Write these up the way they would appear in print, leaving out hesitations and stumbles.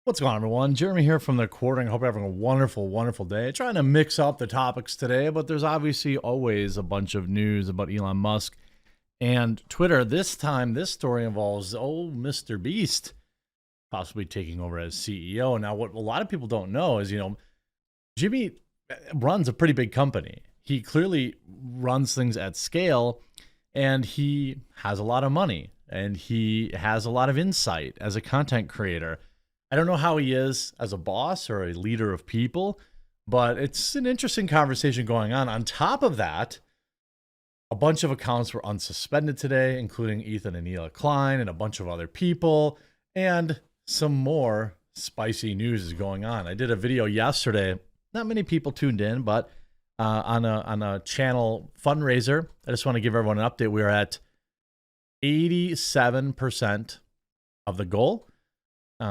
What's going on, everyone? Jeremy here from the recording. Hope you're having a wonderful, wonderful day. Trying to mix up the topics today, but there's obviously always a bunch of news about Elon Musk and Twitter. This time, this story involves MrBeast possibly taking over as CEO. Now, what a lot of people don't know is, Jimmy runs a pretty big company. He clearly runs things at scale, and he has a lot of money, and he has a lot of insight as a content creator. I don't know how he is as a boss or a leader of people, but it's an interesting conversation going on. On top of that, a bunch of accounts were unsuspended today, including Ethan and Neela Klein and a bunch of other people, and some more spicy news is going on. I did a video yesterday. Not many people tuned in, but on a channel fundraiser. I just want to give everyone an update. We're at 87% of the goal.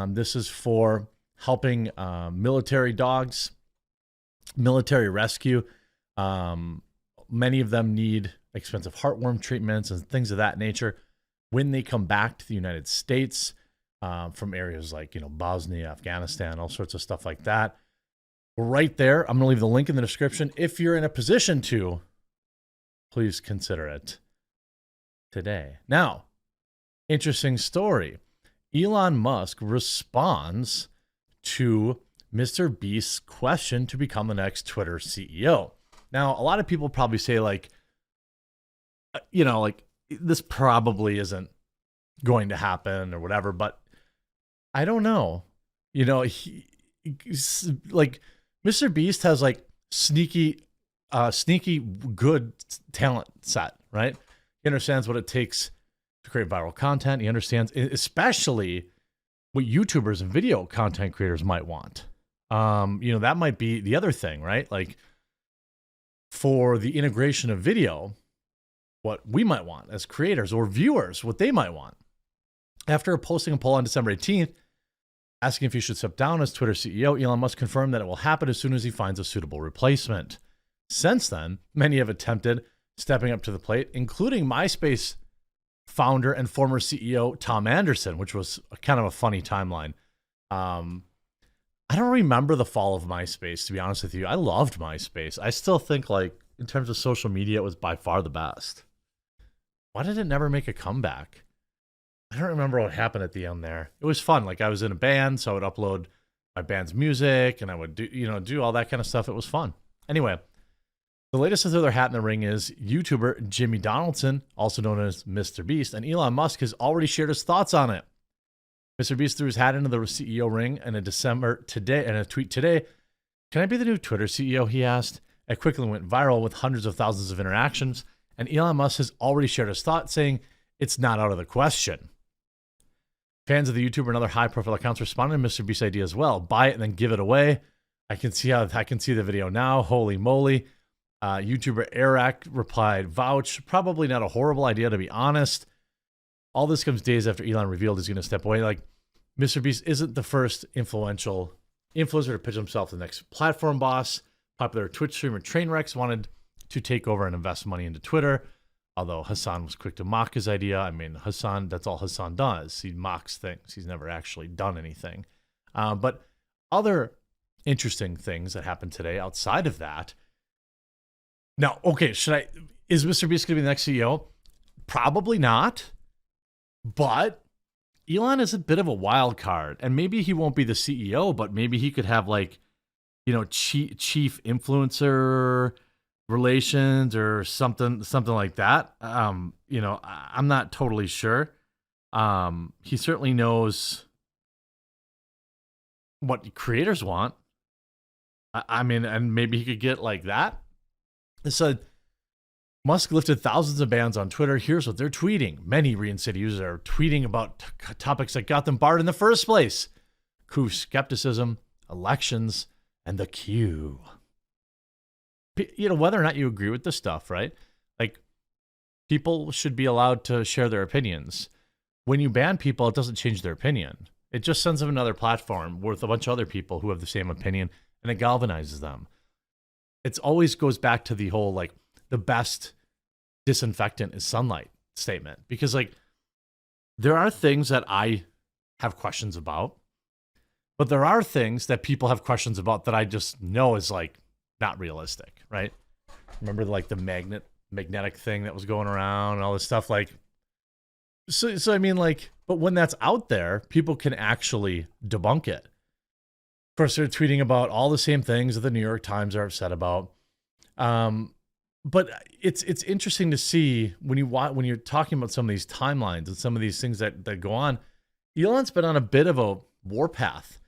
This is for helping military dogs, military rescue. Many of them need expensive heartworm treatments and things of that nature when they come back to the United States from areas like, Bosnia, Afghanistan, all sorts of stuff like that. We're right there. I'm going to leave the link in the description. If you're in a position to, please consider it today. Now, interesting story. Elon Musk responds to MrBeast's question to become the next Twitter CEO. Now, a lot of people probably say this probably isn't going to happen or whatever, but I don't know. MrBeast has sneaky good talent set, right? He understands what it takes to create viral content. He understands especially what YouTubers and video content creators might want. That might be the other thing, right? Like for the integration of video, what we might want as creators or viewers, what they might want. After posting a poll on December 18th, asking if he should step down as Twitter CEO, Elon Musk confirmed that it will happen as soon as he finds a suitable replacement. Since then, many have attempted stepping up to the plate, including MySpace founder and former CEO Tom Anderson, which was kind of a funny timeline. I don't remember the fall of MySpace, to be honest with you. I loved MySpace. I still think, in terms of social media, it was by far the best. Why did it never make a comeback? I don't remember what happened at the end there. It was fun. I was in a band, so I would upload my band's music, and I would do all that kind of stuff. It was fun. Anyway, the latest to throw their hat in the ring is YouTuber Jimmy Donaldson, also known as MrBeast, and Elon Musk has already shared his thoughts on it. MrBeast threw his hat into the CEO ring in a tweet today. "Can I be the new Twitter CEO?" he asked. It quickly went viral with hundreds of thousands of interactions, and Elon Musk has already shared his thoughts, saying it's not out of the question. Fans of the YouTuber and other high-profile accounts responded to MrBeast's idea as well. Buy it and then give it away. I can see the video now. Holy moly. YouTuber Eric replied, "Vouch. Probably not a horrible idea, to be honest." All this comes days after Elon revealed he's going to step away. MrBeast isn't the first influencer to pitch himself the next platform boss. Popular Twitch streamer Trainwrecks wanted to take over and invest money into Twitter, although Hassan was quick to mock his idea. I mean, that's all Hassan does. He mocks things. He's never actually done anything. But other interesting things that happened today outside of that. Now, okay, is MrBeast going to be the next CEO? Probably not. But Elon is a bit of a wild card, and maybe he won't be the CEO, but maybe he could have chief influencer relations or something like that. I'm not totally sure. He certainly knows what creators want. And maybe he could get like that. It said, Musk lifted thousands of bans on Twitter. Here's what they're tweeting. Many Reinstating users are tweeting about topics that got them barred in the first place. Coup skepticism, elections, and the queue. Whether or not you agree with this stuff, right? People should be allowed to share their opinions. When you ban people, it doesn't change their opinion. It just sends them another platform with a bunch of other people who have the same opinion, and it galvanizes them. It always goes back to the whole, the best disinfectant is sunlight statement, because there are things that I have questions about. But there are things that people have questions about that I just know is like not realistic, right? Remember like the magnetic thing that was going around and all this stuff, like so I mean, like, but when that's out there, people can actually debunk it. Of course, they're tweeting about all the same things that the New York Times are upset about. But it's interesting to see when you're talking about some of these timelines and some of these things that go on. Elon's been on a bit of a warpath.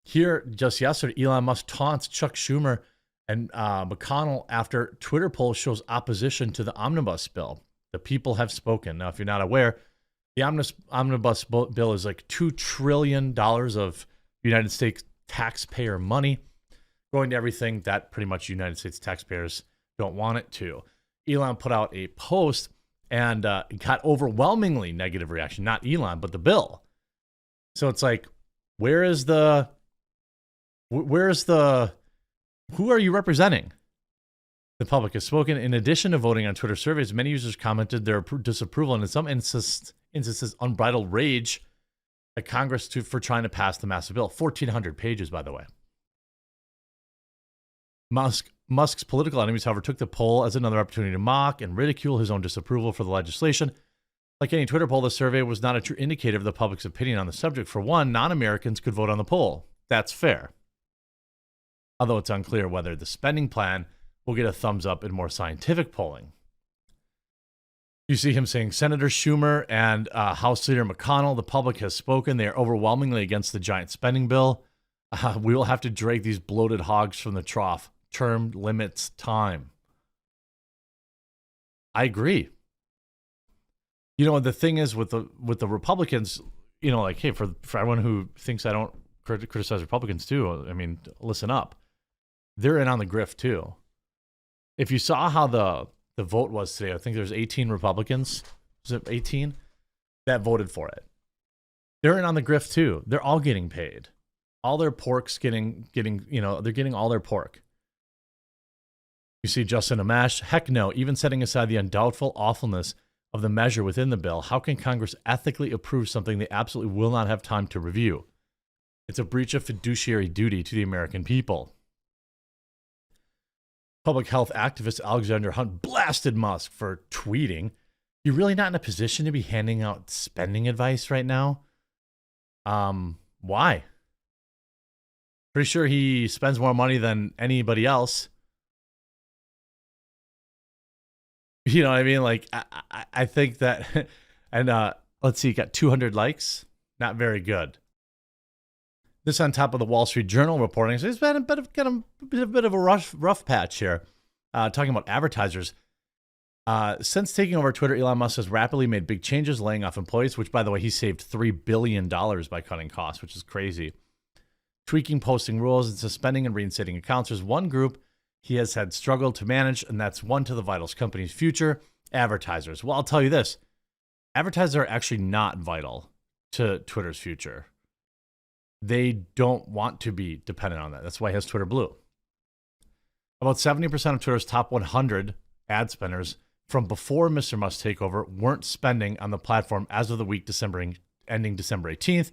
Here, just yesterday, Elon Musk taunts Chuck Schumer and McConnell after Twitter poll shows opposition to the Omnibus bill. The people have spoken. Now, if you're not aware, the Omnibus bill is like $2 trillion of United States taxpayer money going to everything that pretty much United States taxpayers don't want it to. Elon put out a post and got overwhelmingly negative reaction. Not Elon, but the bill. So it's like, who are you representing? The public has spoken. In addition to voting on Twitter surveys, many users commented their disapproval and in some instances unbridled rage at Congress for trying to pass the massive bill. 1,400 pages, by the way. Musk's political enemies, however, took the poll as another opportunity to mock and ridicule his own disapproval for the legislation. Like any Twitter poll, the survey was not a true indicator of the public's opinion on the subject. For one, non-Americans could vote on the poll. That's fair. Although it's unclear whether the spending plan will get a thumbs up in more scientific polling. You see him saying, Senator Schumer and House Leader McConnell, the public has spoken. They are overwhelmingly against the giant spending bill. We will have to drag these bloated hogs from the trough. Term limits time. I agree. You know, the thing is with the Republicans, you know, like, hey, for everyone who thinks I don't criticize Republicans too, I mean, listen up. They're in on the grift too. If you saw how the vote was today, I think there's 18 Republicans, was it 18, that voted for it. They're in on the grift too. They're all getting paid. All their pork's getting, you know, they're getting all their pork. You see Justin Amash, heck no, even setting aside the undoubtful awfulness of the measure within the bill, how can Congress ethically approve something they absolutely will not have time to review? It's a breach of fiduciary duty to the American people. Public health activist Alexander Hunt blasted Musk for tweeting, "You're really not in a position to be handing out spending advice right now." Why? Pretty sure he spends more money than anybody else. You know what I mean? Like, I think that, and let's see, got 200 likes. Not very good. This on top of the Wall Street Journal reporting. So it's been a bit of a rough patch here. Talking about advertisers. Since taking over Twitter, Elon Musk has rapidly made big changes, laying off employees, which, by the way, he saved $3 billion by cutting costs, which is crazy. Tweaking posting rules and suspending and reinstating accounts. There's one group he has had struggled to manage, and that's one to the vitals company's future, advertisers. Well, I'll tell you this. Advertisers are actually not vital to Twitter's future. They don't want to be dependent on that. That's why he has Twitter Blue. About 70% of Twitter's top 100 ad spenders from before Mr. Musk's takeover weren't spending on the platform as of the week ending December 18th,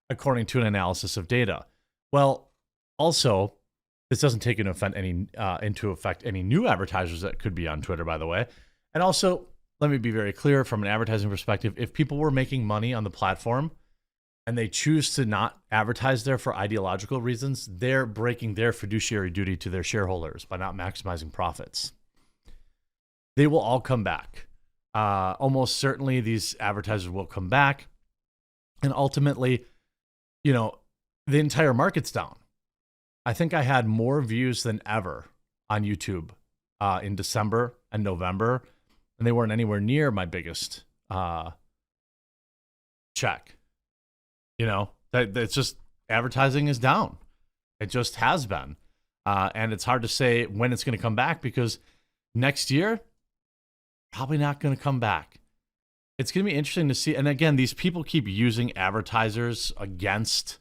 according to an analysis of data. Well, also, this doesn't take into effect any new advertisers that could be on Twitter, by the way. And also, let me be very clear from an advertising perspective, if people were making money on the platform and they choose to not advertise there for ideological reasons, they're breaking their fiduciary duty to their shareholders by not maximizing profits. They will all come back. Almost certainly these advertisers will come back. And ultimately, you know, the entire market's down. I think I had more views than ever on YouTube in December and November, and they weren't anywhere near my biggest check. You know, it's just advertising is down. It just has been. And it's hard to say when it's going to come back because next year, probably not going to come back. It's going to be interesting to see. And again, these people keep using advertisers against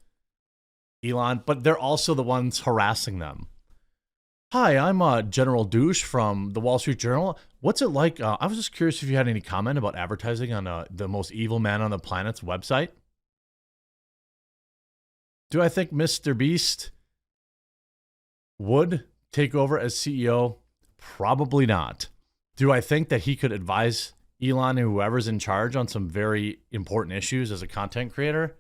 Elon, but they're also the ones harassing them. Hi, I'm General Douche from the Wall Street Journal. What's it like? I was just curious if you had any comment about advertising on the most evil man on the planet's website. Do I think Mr. Beast would take over as CEO? Probably not. Do I think that he could advise Elon and whoever's in charge on some very important issues as a content creator?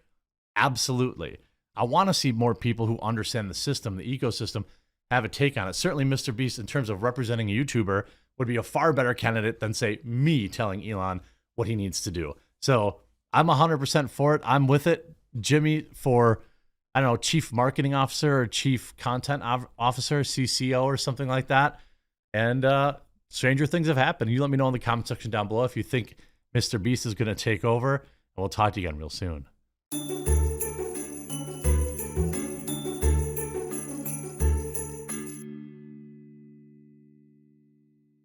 Absolutely. I want to see more people who understand the system, the ecosystem, have a take on it. Certainly Mr. Beast, in terms of representing a YouTuber, would be a far better candidate than, say, me telling Elon what he needs to do. So I'm 100% for it. I'm with it. Jimmy for, I don't know, chief marketing officer or chief content officer, CCO or something like that. And stranger things have happened. You let me know in the comment section down below if you think Mr. Beast is going to take over. And we'll talk to you again real soon.